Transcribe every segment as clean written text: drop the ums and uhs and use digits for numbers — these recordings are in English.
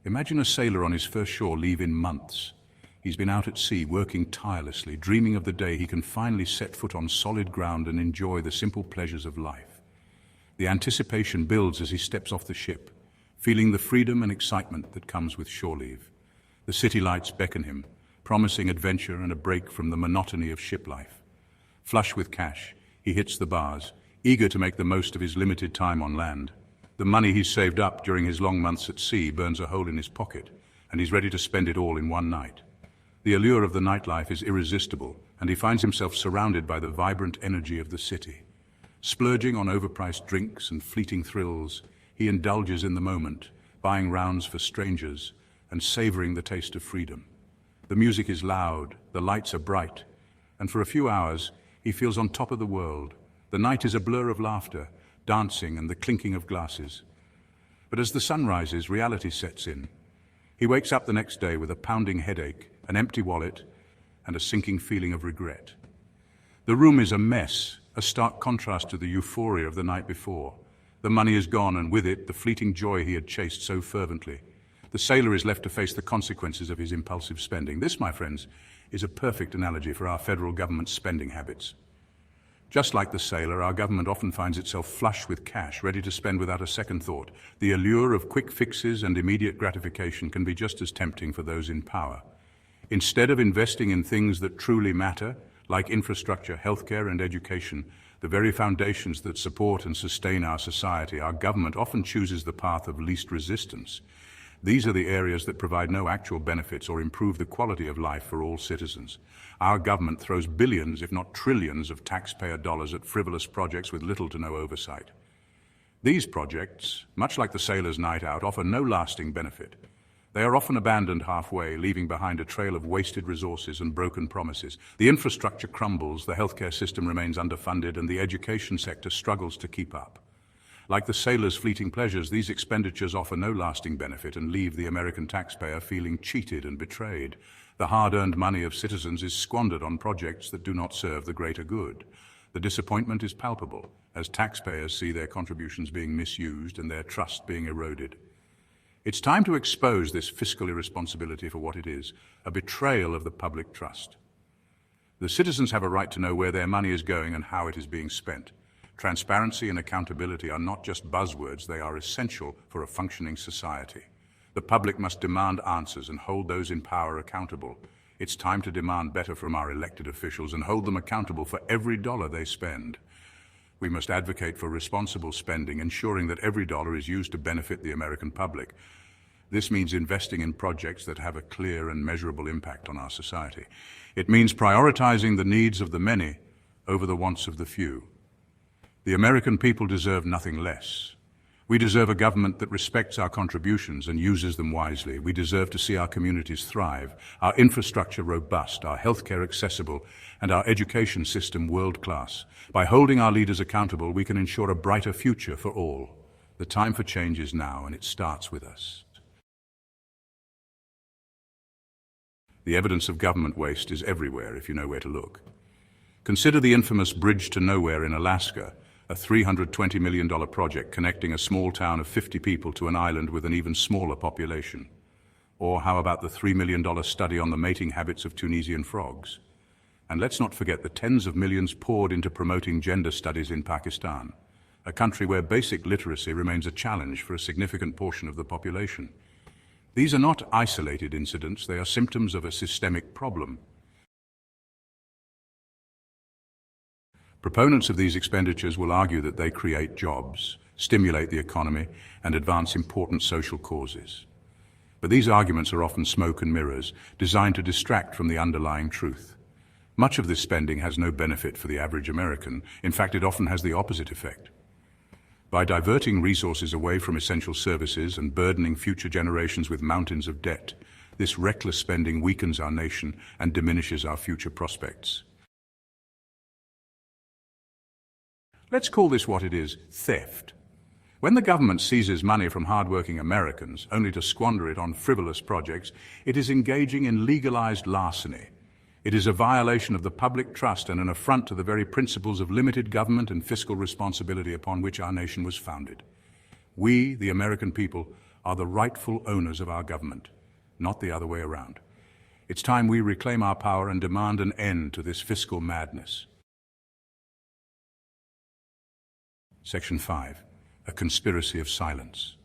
Imagine a sailor on his first shore leave in months. He's been out at sea, working tirelessly, dreaming of the day he can finally set foot on solid ground and enjoy the simple pleasures of life. The anticipation builds as he steps off the ship, feeling the freedom and excitement that comes with shore leave. The city lights beckon him, promising adventure and a break from the monotony of ship life. Flush with cash, he hits the bars, eager to make the most of his limited time on land. The money he's saved up during his long months at sea burns a hole in his pocket, and he's ready to spend it all in one night. The allure of the nightlife is irresistible, and he finds himself surrounded by the vibrant energy of the city. Splurging on overpriced drinks and fleeting thrills, he indulges in the moment, buying rounds for strangers and savoring the taste of freedom. The music is loud, the lights are bright, and for a few hours he feels on top of the world. The night is a blur of laughter, dancing and the clinking of glasses. But as the sun rises, reality sets in. He wakes up the next day with a pounding headache, an empty wallet, and a sinking feeling of regret. The room is a mess, a stark contrast to the euphoria of the night before. The money is gone, and with it, the fleeting joy he had chased so fervently. The sailor is left to face the consequences of his impulsive spending. This, my friends, is a perfect analogy for our federal government's spending habits. Just like the sailor, our government often finds itself flush with cash, ready to spend without a second thought. The allure of quick fixes and immediate gratification can be just as tempting for those in power. Instead of investing in things that truly matter, like infrastructure, healthcare, and education, the very foundations that support and sustain our society, our government often chooses the path of least resistance. These are the areas that provide no actual benefits or improve the quality of life for all citizens. Our government throws billions, if not trillions, of taxpayer dollars at frivolous projects with little to no oversight. These projects, much like the sailor's night out, offer no lasting benefit. They are often abandoned halfway, leaving behind a trail of wasted resources and broken promises. The infrastructure crumbles, the healthcare system remains underfunded, and the education sector struggles to keep up. Like the sailor's fleeting pleasures, these expenditures offer no lasting benefit and leave the American taxpayer feeling cheated and betrayed. The hard-earned money of citizens is squandered on projects that do not serve the greater good. The disappointment is palpable, as taxpayers see their contributions being misused and their trust being eroded. It's time to expose this fiscal irresponsibility for what it is, a betrayal of the public trust. The citizens have a right to know where their money is going and how it is being spent. Transparency and accountability are not just buzzwords, they are essential for a functioning society. The public must demand answers and hold those in power accountable. It's time to demand better from our elected officials and hold them accountable for every dollar they spend. We must advocate for responsible spending, ensuring that every dollar is used to benefit the American public. This means investing in projects that have a clear and measurable impact on our society. It means prioritizing the needs of the many over the wants of the few. The American people deserve nothing less. We deserve a government that respects our contributions and uses them wisely. We deserve to see our communities thrive, our infrastructure robust, our healthcare accessible, and our education system world-class. By holding our leaders accountable, we can ensure a brighter future for all. The time for change is now, and it starts with us. The evidence of government waste is everywhere if you know where to look. Consider the infamous Bridge to Nowhere in Alaska, a $320 million project connecting a small town of 50 people to an island with an even smaller population. Or how about the $3 million study on the mating habits of Tunisian frogs? And let's not forget the tens of millions poured into promoting gender studies in Pakistan, a country where basic literacy remains a challenge for a significant portion of the population. These are not isolated incidents, they are symptoms of a systemic problem. Proponents of these expenditures will argue that they create jobs, stimulate the economy, and advance important social causes. But these arguments are often smoke and mirrors, designed to distract from the underlying truth. Much of this spending has no benefit for the average American. In fact, it often has the opposite effect. By diverting resources away from essential services and burdening future generations with mountains of debt, this reckless spending weakens our nation and diminishes our future prospects. Let's call this what it is: theft. When the government seizes money from hard-working Americans, only to squander it on frivolous projects, it is engaging in legalized larceny. It is a violation of the public trust and an affront to the very principles of limited government and fiscal responsibility upon which our nation was founded. We, the American people, are the rightful owners of our government, not the other way around. It's time we reclaim our power and demand an end to this fiscal madness. Section 5. A conspiracy of silence.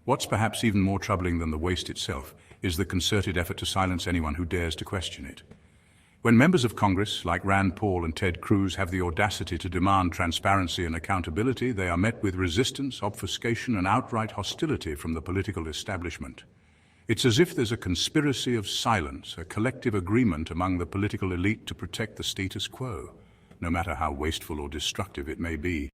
What's perhaps even more troubling than the waste itself is the concerted effort to silence anyone who dares to question it. When members of Congress, like Rand Paul and Ted Cruz, have the audacity to demand transparency and accountability, they are met with resistance, obfuscation, and outright hostility from the political establishment. It's as if there's a conspiracy of silence, a collective agreement among the political elite to protect the status quo, no matter how wasteful or destructive it may be.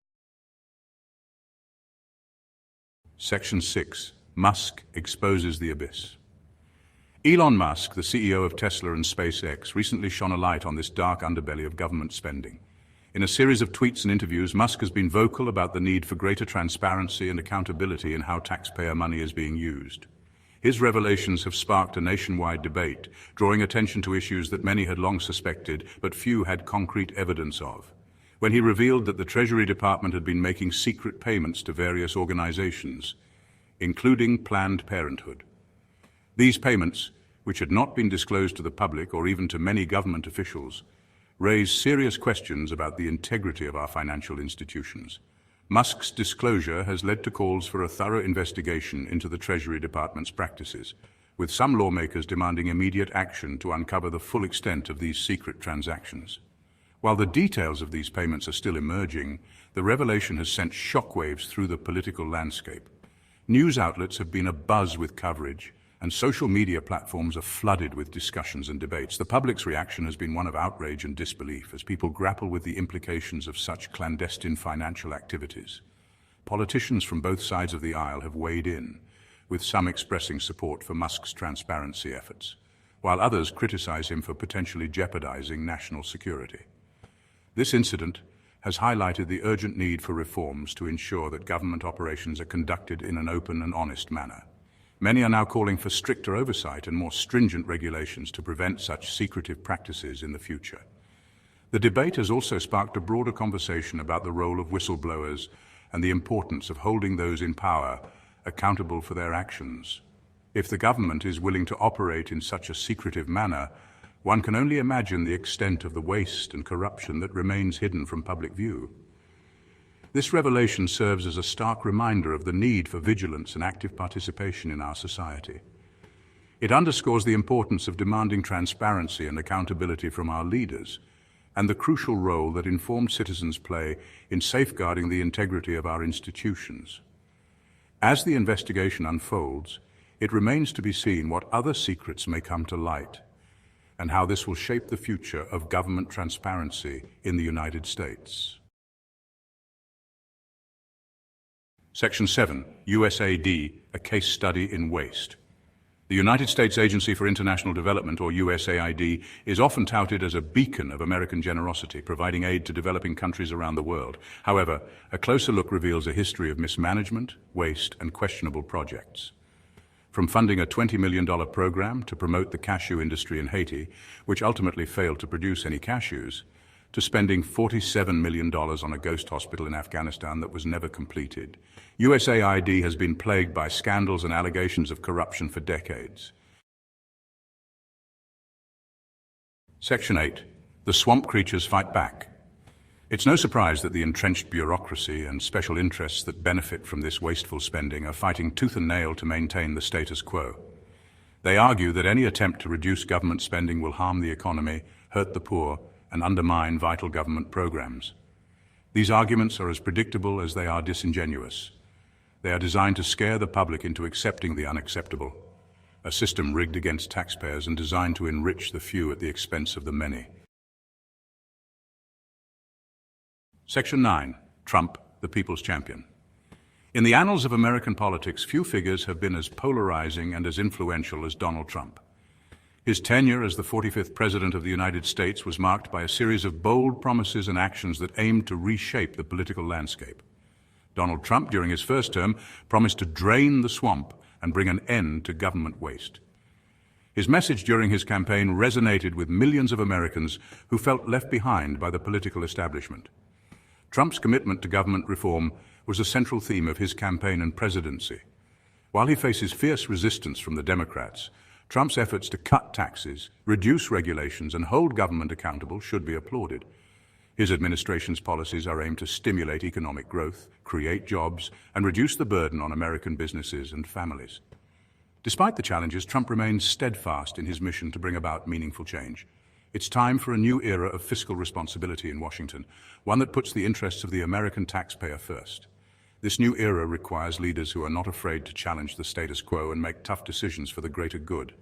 Section 6. Musk exposes the abyss. Elon Musk, the CEO of Tesla and SpaceX, recently shone a light on this dark underbelly of government spending. In a series of tweets and interviews, Musk has been vocal about the need for greater transparency and accountability in how taxpayer money is being used. His revelations have sparked a nationwide debate, drawing attention to issues that many had long suspected, but few had concrete evidence of. When he revealed that the Treasury Department had been making secret payments to various organizations, including Planned Parenthood. These payments, which had not been disclosed to the public or even to many government officials, raise serious questions about the integrity of our financial institutions. Musk's disclosure has led to calls for a thorough investigation into the Treasury Department's practices, with some lawmakers demanding immediate action to uncover the full extent of these secret transactions. While the details of these payments are still emerging, the revelation has sent shockwaves through the political landscape. News outlets have been abuzz with coverage, and social media platforms are flooded with discussions and debates. The public's reaction has been one of outrage and disbelief as people grapple with the implications of such clandestine financial activities. Politicians from both sides of the aisle have weighed in, with some expressing support for Musk's transparency efforts, while others criticize him for potentially jeopardizing national security. This incident has highlighted the urgent need for reforms to ensure that government operations are conducted in an open and honest manner. Many are now calling for stricter oversight and more stringent regulations to prevent such secretive practices in the future. The debate has also sparked a broader conversation about the role of whistleblowers and the importance of holding those in power accountable for their actions. If the government is willing to operate in such a secretive manner, one can only imagine the extent of the waste and corruption that remains hidden from public view. This revelation serves as a stark reminder of the need for vigilance and active participation in our society. It underscores the importance of demanding transparency and accountability from our leaders, and the crucial role that informed citizens play in safeguarding the integrity of our institutions. As the investigation unfolds, it remains to be seen what other secrets may come to light, and how this will shape the future of government transparency in the United States. Section 7, USAID, a case study in waste. The United States Agency for International Development, or USAID, is often touted as a beacon of American generosity, providing aid to developing countries around the world. However, a closer look reveals a history of mismanagement, waste, and questionable projects. From funding a $20 million program to promote the cashew industry in Haiti, which ultimately failed to produce any cashews, to spending $47 million on a ghost hospital in Afghanistan that was never completed, USAID has been plagued by scandals and allegations of corruption for decades. Section 8. The swamp creatures fight back. It's no surprise that the entrenched bureaucracy and special interests that benefit from this wasteful spending are fighting tooth and nail to maintain the status quo. They argue that any attempt to reduce government spending will harm the economy, hurt the poor, and undermine vital government programs. These arguments are as predictable as they are disingenuous. They are designed to scare the public into accepting the unacceptable, a system rigged against taxpayers and designed to enrich the few at the expense of the many. Section 9. Trump, the people's champion. In the annals of American politics, few figures have been as polarizing and as influential as Donald Trump. His tenure as the 45th President of the United States was marked by a series of bold promises and actions that aimed to reshape the political landscape. Donald Trump, during his first term, promised to drain the swamp and bring an end to government waste. His message during his campaign resonated with millions of Americans who felt left behind by the political establishment. Trump's commitment to government reform was a central theme of his campaign and presidency. While he faces fierce resistance from the Democrats, Trump's efforts to cut taxes, reduce regulations, and hold government accountable should be applauded. His administration's policies are aimed to stimulate economic growth, create jobs, and reduce the burden on American businesses and families. Despite the challenges, Trump remains steadfast in his mission to bring about meaningful change. It's time for a new era of fiscal responsibility in Washington, one that puts the interests of the American taxpayer first. This new era requires leaders who are not afraid to challenge the status quo and make tough decisions for the greater good.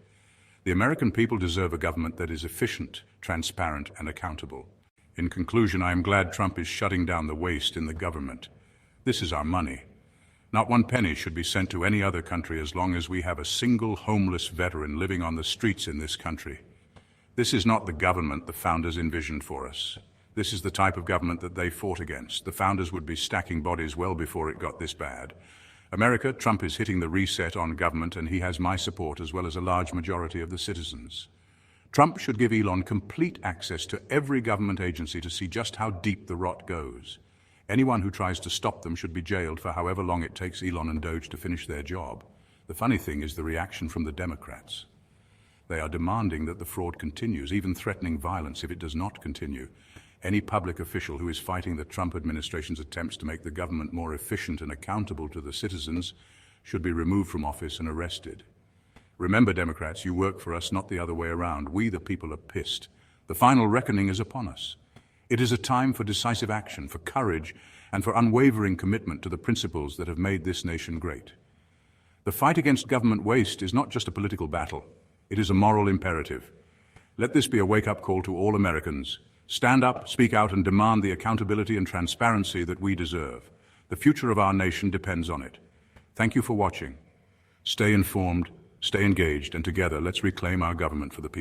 The American people deserve a government that is efficient, transparent, and accountable. In conclusion, I am glad Trump is shutting down the waste in the government. This is our money. Not one penny should be sent to any other country as long as we have a single homeless veteran living on the streets in this country. This is not the government the founders envisioned for us. This is the type of government that they fought against. The founders would be stacking bodies well before it got this bad. America, Trump is hitting the reset on government, and he has my support as well as a large majority of the citizens. Trump should give Elon complete access to every government agency to see just how deep the rot goes. Anyone who tries to stop them should be jailed for however long it takes Elon and Doge to finish their job. The funny thing is the reaction from the Democrats. They are demanding that the fraud continues, even threatening violence if it does not continue. Any public official who is fighting the Trump administration's attempts to make the government more efficient and accountable to the citizens should be removed from office and arrested. Remember, Democrats, you work for us, not the other way around. We, the people, are pissed. The final reckoning is upon us. It is a time for decisive action, for courage, and for unwavering commitment to the principles that have made this nation great. The fight against government waste is not just a political battle. It is a moral imperative. Let this be a wake-up call to all Americans. Stand up, speak out, and demand the accountability and transparency that we deserve. The future of our nation depends on it. Thank you for watching. Stay informed, stay engaged, and together let's reclaim our government for the people.